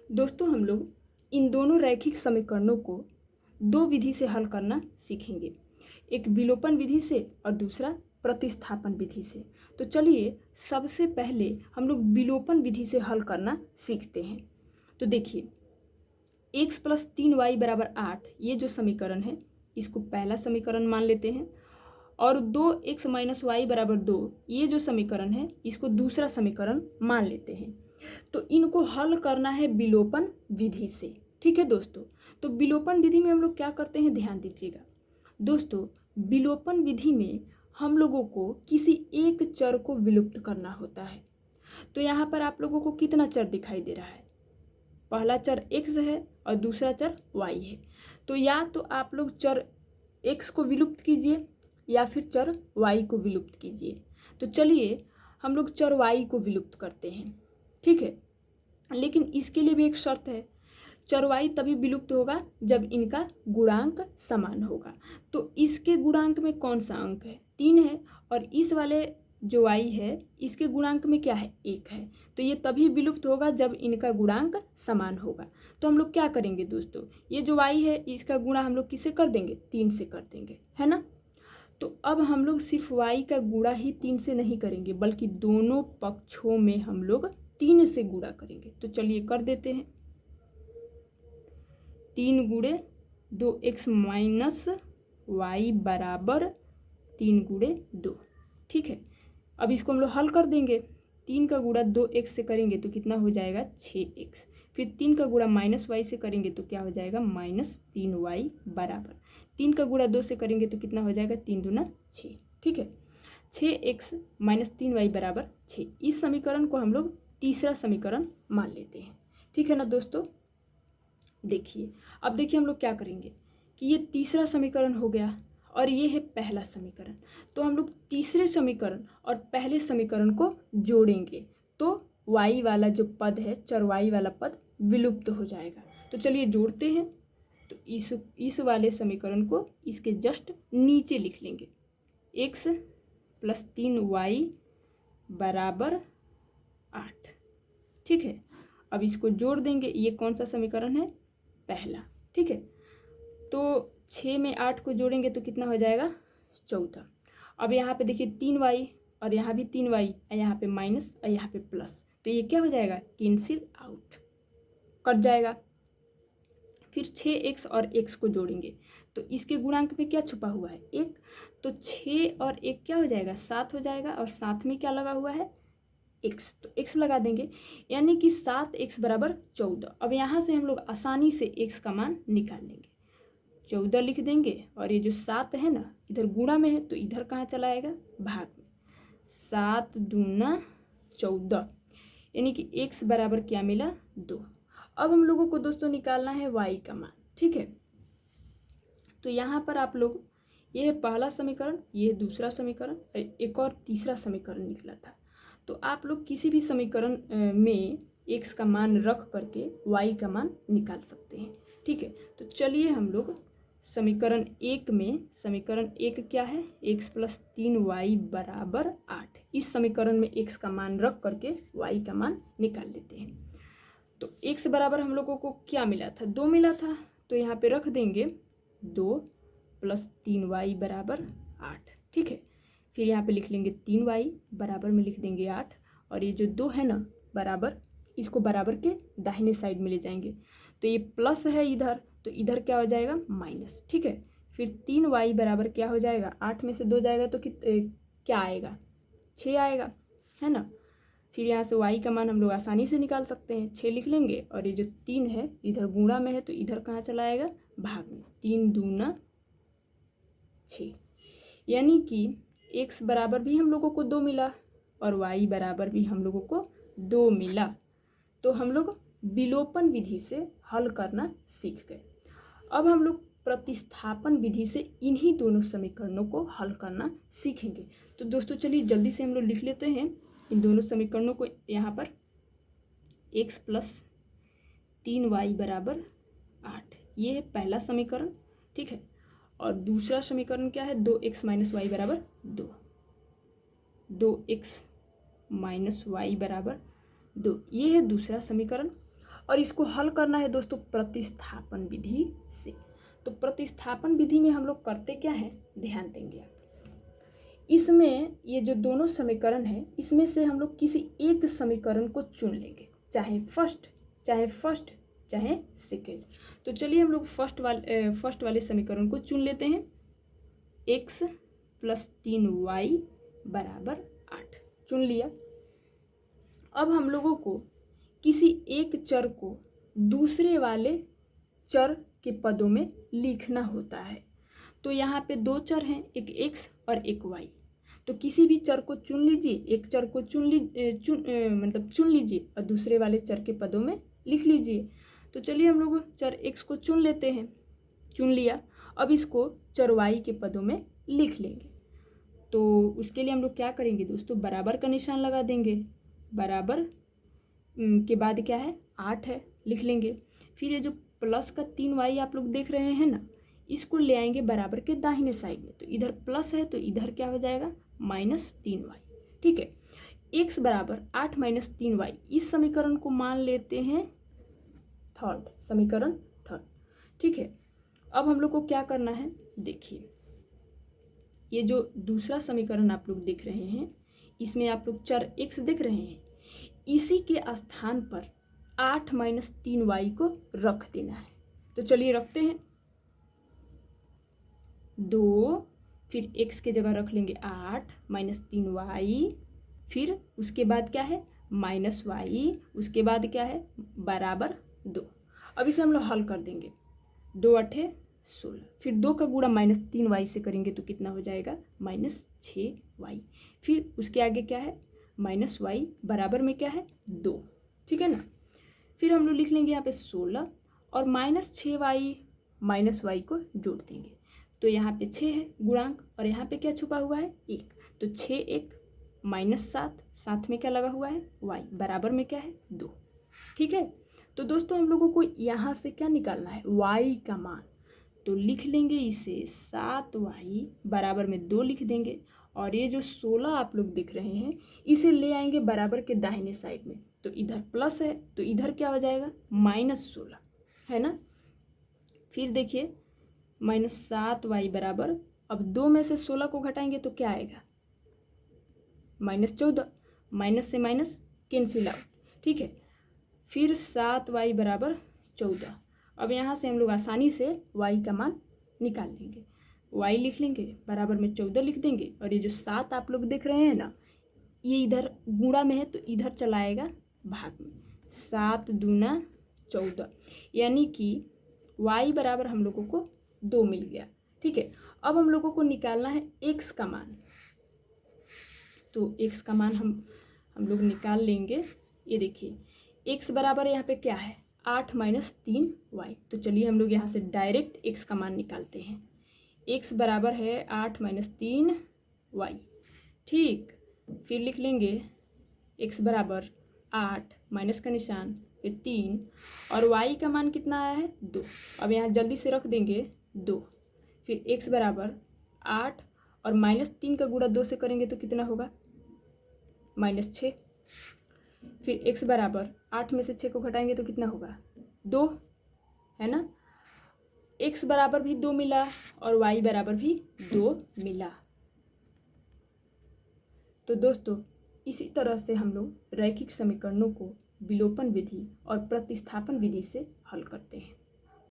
दोस्तों हम लोग इन दोनों रैखिक समीकरणों को दो विधि से हल करना सीखेंगे, एक विलोपन विधि से और दूसरा प्रतिस्थापन विधि से। तो चलिए सबसे पहले हम लोग विलोपन विधि से हल करना सीखते हैं। तो देखिए x + 3y = 8 ये जो समीकरण है इसको पहला समीकरण मान लेते हैं, और 2x - y = 2 ये जो समीकरण है इसको दूसरा समीकरण मान लेते हैं। तो इनको हल करना है विलोपन विधि से। ठीक है दोस्तों, तो विलोपन विधि में हम लोग क्या करते हैं, ध्यान दीजिएगा दोस्तों। विलोपन विधि में हम लोगों को किसी एक चर को विलुप्त करना होता है। तो यहाँ पर आप लोगों को कितना चर दिखाई दे रहा है, पहला चर x है और दूसरा चर y है। तो या तो आप लोग चर x को विलुप्त कीजिए या फिर चर y को विलुप्त कीजिए। तो चलिए हम लोग चर y को विलुप्त करते हैं, ठीक है। लेकिन इसके लिए भी एक शर्त है, चर y तभी विलुप्त होगा जब इनका गुणांक समान होगा। तो इसके गुणांक में कौन सा अंक है, 3 है, और इस वाले जो y है इसके गुणांक में क्या है, 1 है। तो ये तभी विलुप्त होगा जब इनका गुणांक समान होगा। तो हम लोग क्या करेंगे दोस्तों, ये जो y है इसका गुणा हम लोग किससे कर देंगे, 3 से कर देंगे, है ना। तो अब हम लोग सिर्फ y का गुणा ही 3 से नहीं करेंगे, बल्कि दोनों पक्षों में हम लोग 3 से गुणा करेंगे। तो चलिए कर देते हैं, 3 × 2x - y = 3 × 2, ठीक है। अब इसको हम लोग हल कर देंगे, 3 का गुणा 2x से करेंगे तो कितना हो जाएगा, 6x। फिर 3 का गुणा -y से करेंगे तो क्या हो जाएगा, -3y = 3 का गुणा 2 से करेंगे तो कितना हो जाएगा, 3 दूना 6, ठीक है। 6x - 3y = 6। इस समीकरण को हम लोग तीसरा समीकरण मान लेते हैं, ठीक है ना दोस्तों। देखिए अब देखिए हम लोग क्या करेंगे कि ये तीसरा समीकरण हो गया और ये है पहला समीकरण। तो हम लोग तीसरे समीकरण और पहले समीकरण को जोड़ेंगे तो y वाला जो पद है, चर y वाला पद विलुप्त हो जाएगा। तो चलिए जोड़ते हैं। तो इस वाले समीकरण को इसके जस्ट नीचे लिख लेंगे, x + 3y = 8, ठीक है। अब इसको जोड़ देंगे, ये कौन सा समीकरण है, पहला, ठीक है। तो 6 में 8 को जोड़ेंगे तो कितना हो जाएगा, 14। अब यहाँ पे देखिए 3y और यहाँ भी 3y, यहाँ पे माइनस और यहाँ पे प्लस, तो ये क्या हो जाएगा, कैंसिल आउट, कट जाएगा। फिर 6x और x को जोड़ेंगे तो इसके गुणांक में क्या छुपा हुआ है, 1। तो 6 और 1 क्या हो जाएगा, 7 हो जाएगा, और साथ में क्या लगा हुआ है, x। तो x लगा देंगे, यानी कि 7x = 14। अब यहाँ से हम लोग आसानी से x का मान निकाल लेंगे, 14 लिख देंगे, और ये जो 7 है ना इधर गुणा में है तो इधर कहाँ चला आएगा, भाग में। 7 दूना 14, यानी कि x बराबर क्या मिला, 2। अब हम लोगों को दोस्तों निकालना है y का मान, ठीक है। तो यहाँ पर आप लोग, ये है पहला समीकरण, ये है दूसरा समीकरण, एक और तीसरा समीकरण निकला था। तो आप लोग किसी भी समीकरण में x का मान रख करके y का मान निकाल सकते हैं, ठीक है। तो चलिए हम लोग समीकरण 1 में, समीकरण 1 क्या है, x + 3y = 8। इस समीकरण में x का मान रख करके y का मान निकाल लेते हैं। तो x बराबर हम लोगों को क्या मिला था, 2 मिला था। तो यहाँ पे रख देंगे 2 + 3y = 8, ठीक है। फिर यहाँ पे लिख लेंगे 3y बराबर में लिख देंगे 8, और ये जो 2 है ना बराबर, इसको बराबर के दाहिने साइड में ले जाएंगे। तो ये प्लस है इधर, तो इधर क्या हो जाएगा, माइनस, ठीक है। फिर 3y बराबर क्या हो जाएगा, 8 में से 2 जाएगा तो क्या आएगा, 6 आएगा, है ना। फिर यहाँ से y का मान हम लोग आसानी से निकाल सकते हैं, 6 लिख लेंगे, और ये जो 3 है इधर गुणा में है तो इधर कहाँ चला आएगा, भाग में। 3 दूना 6, यानी कि x बराबर भी हम लोगों को 2 मिला और y बराबर भी हम लोगों को 2 मिला। तो हम लोग विलोपन विधि से हल करना सीख गए। अब हम लोग प्रतिस्थापन विधि से इन्हीं दोनों समीकरणों को हल करना सीखेंगे। तो दोस्तों चलिए जल्दी से हम लोग लिख लेते हैं इन दोनों समीकरणों को। यहाँ पर x + 3y = 8, ये है पहला समीकरण, ठीक है। और दूसरा समीकरण क्या है, 2x - y = 2, 2x - y = 2, ये है दूसरा समीकरण। और इसको हल करना है दोस्तों प्रतिस्थापन विधि से। तो प्रतिस्थापन विधि में हम लोग करते क्या है, ध्यान देंगे आप। इसमें ये जो दोनों समीकरण है, इसमें से हम लोग किसी एक समीकरण को चुन लेंगे, चाहे फर्स्ट चाहे सेकेंड। तो चलिए हम लोग फर्स्ट वाले समीकरण को चुन लेते हैं। x + 3y = 8 चुन लिया। अब हम लोगों को किसी एक चर को दूसरे वाले चर के पदों में लिखना होता है। तो यहाँ पे दो चर हैं, एक x और एक y। तो किसी भी चर को चुन लीजिए, एक चर को चुन लीजिए और दूसरे वाले चर के पदों में लिख लीजिए। तो चलिए हम लोग चर x को चुन लेते हैं, चुन लिया। अब इसको चर y के पदों में लिख लेंगे। तो उसके लिए हम लोग क्या करेंगे दोस्तों, बराबर का निशान लगा देंगे। बराबर के बाद क्या है, 8 है, लिख लेंगे। फिर ये जो प्लस का 3y आप लोग देख रहे हैं ना, इसको ले आएंगे बराबर के दाहिने साइड में। तो इधर प्लस है तो इधर क्या हो जाएगा, -3y। ठीक है, x = 8 - 3y। इस समीकरण को मान लेते हैं समीकरण थर्ड। ठीक है, अब हम लोग को क्या करना है, देखिए ये जो दूसरा समीकरण आप लोग देख रहे हैं, इसमें आप लोग चर x देख रहे हैं, इसी के स्थान पर 8 - 3y को रख देना है। तो चलिए रखते हैं 2, फिर x के जगह रख लेंगे 8 - 3y, फिर उसके बाद क्या है -y, उसके बाद क्या है =2। अब इसे हम लोग हल कर देंगे। 2 × 8 = 16, फिर 2 का गुणा -3y से करेंगे तो कितना हो जाएगा, -6y। फिर उसके आगे क्या है, -y बराबर में क्या है 2। ठीक है ना। फिर हम लोग लिख लेंगे यहाँ पे 16 और -6y -y को जोड़ देंगे। तो यहाँ पे 6 है गुणांक और यहाँ पे क्या छुपा हुआ है, 1। तो 6 1 -7, साथ में क्या लगा हुआ है, y बराबर में क्या है 2। ठीक है, तो दोस्तों हम लोगों को यहाँ से क्या निकालना है, y का मान। तो लिख लेंगे इसे 7y बराबर में 2 लिख देंगे। और ये जो 16 आप लोग देख रहे हैं, इसे ले आएंगे बराबर के दाहिने साइड में। तो इधर प्लस है तो इधर क्या हो जाएगा, -16 है ना। फिर देखिए -7y बराबर, अब 2 में से 16 को घटाएंगे तो क्या आएगा, -14। माइनस से माइनस कैंसिल आउट। ठीक है, फिर 7y = 14। अब यहाँ से हम लोग आसानी से y का मान निकाल लेंगे। y लिख लेंगे बराबर में 14 लिख देंगे। और ये जो 7 आप लोग देख रहे हैं ना, ये इधर गुणा में है तो इधर चला आएगा भाग में। 7 दूना 14, यानी कि y बराबर हम लोगों को 2 मिल गया। ठीक है, अब हम लोगों को निकालना है x का मान। तो x का मान हम लोग निकाल लेंगे। ये देखिए x बराबर यहाँ पे क्या है, 8 - 3y। तो चलिए हम लोग यहाँ से डायरेक्ट x का मान निकालते हैं। x बराबर है 8 - 3y। ठीक, फिर लिख लेंगे x बराबर 8 माइनस का निशान, फिर 3 और y का मान कितना आया है 2। अब यहाँ जल्दी से रख देंगे 2। फिर x बराबर 8 और -3 का गुणा 2 से करेंगे तो कितना होगा, -6। फिर x बराबर 8 में से 6 को घटाएंगे तो कितना होगा, 2 है ना। x बराबर भी 2 मिला और y बराबर भी 2 मिला। तो दोस्तों इसी तरह से हम लोग रैखिक समीकरणों को विलोपन विधि और प्रतिस्थापन विधि से हल करते हैं।